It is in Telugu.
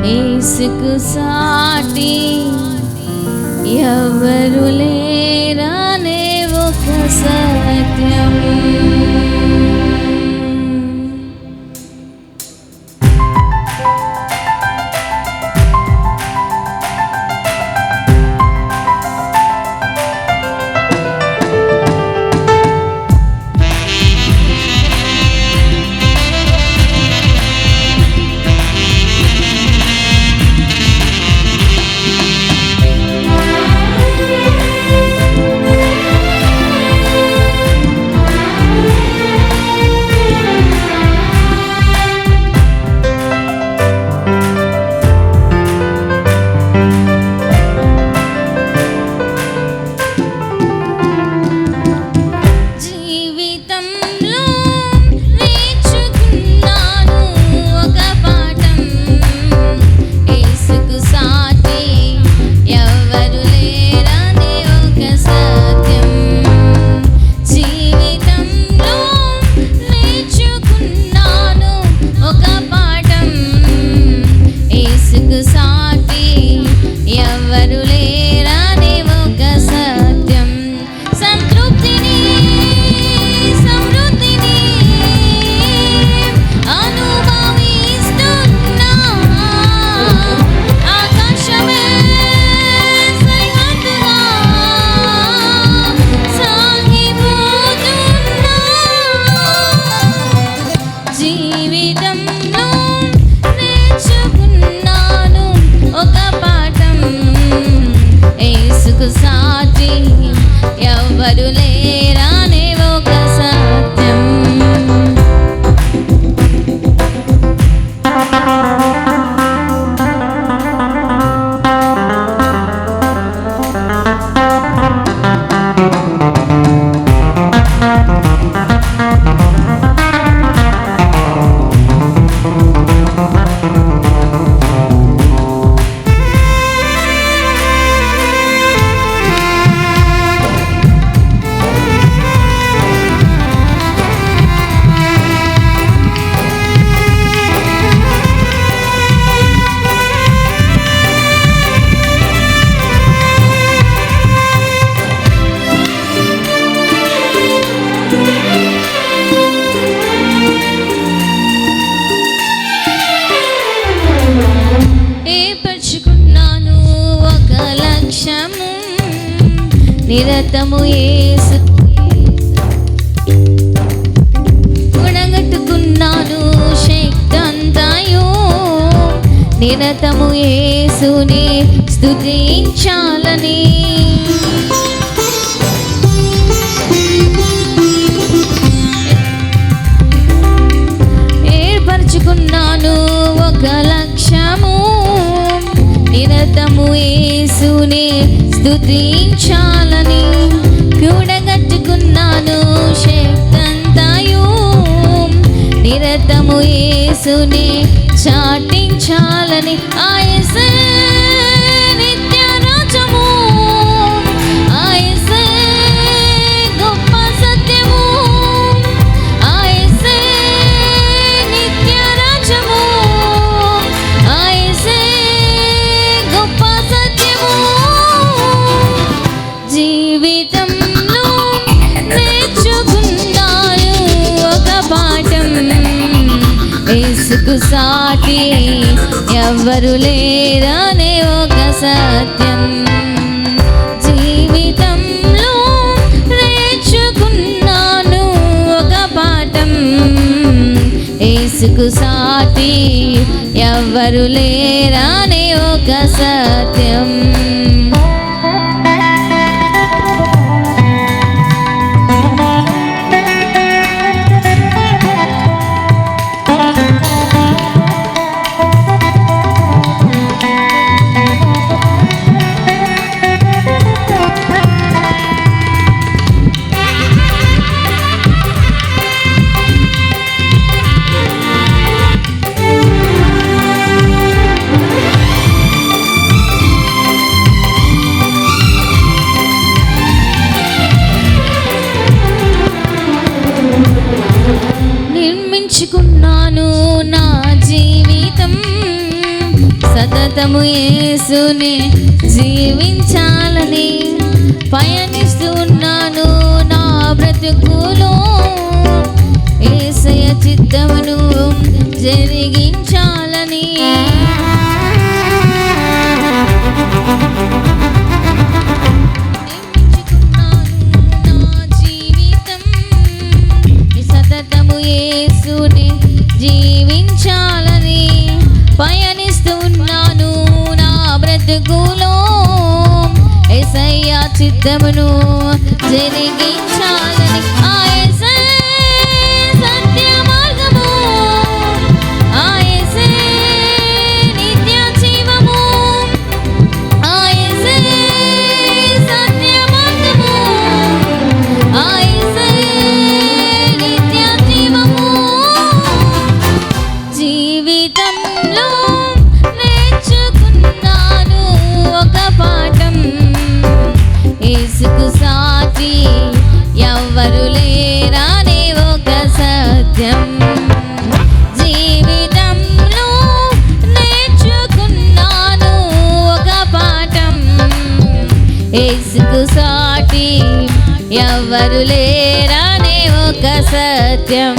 యేసుకు సాటి ఎవరు లేరనే ఒక సత్యం. సాటి ఎవరు లేరనే ఒక సత్యం. నిరతము యేసు గుణగట్టుకున్నాను శక్తంతయు నిరతము యేసుని స్తుతించాలని ఏర్పరచుకున్నాను ఒక లక్ష్యము నిరతము యేసుని స్తుతించాలని కూడగట్టుకున్నాను శక్తంతయు నిరతము యేసుని చాటించాలని ఆయసే నిత్య రాజము ఆయసే గొప్ప సత్యము ఆయసే నిత్య రాజము ఆయసే గొప్ప సత్యము. జీవితంలో నేర్చుకున్నాను ఒక పాఠం యేసుకు సాటి ఎవరు లేరనే ఒక సత్యం. జీవితంలో నేర్చుకున్నాను ఒక పాఠం యేసుకు సాటి ఎవరు లేరనే ఒక సత్యం. సతతము యేసుని జీవించాలని పయనిస్తున్నాను నా బ్రతుకులో. యేసయ్య చిత్తమును జరిగించాలని యేసుని జీవించాలని పయనిస్తున్నాను నా బ్రతుకులో. యేసయ్య చిత్తమును జరిగించాలని ఆ యేసయ్య సత్య మార్గము, ఆ యేసయ్య నిత్య జీవము, ఆ యేసయ్య సత్య మార్గము, ఆ యేసయ్య జీవితంలో నేర్చుకున్నాను ఒక పాఠం. యేసుకు సాటి ఎవ్వరు లేరనే ఒక సత్యం. జీవితంలో నేర్చుకున్నాను ఒక పాఠం. యేసుకు సాటి ఎవ్వరు లేరనే ఒక సత్యం.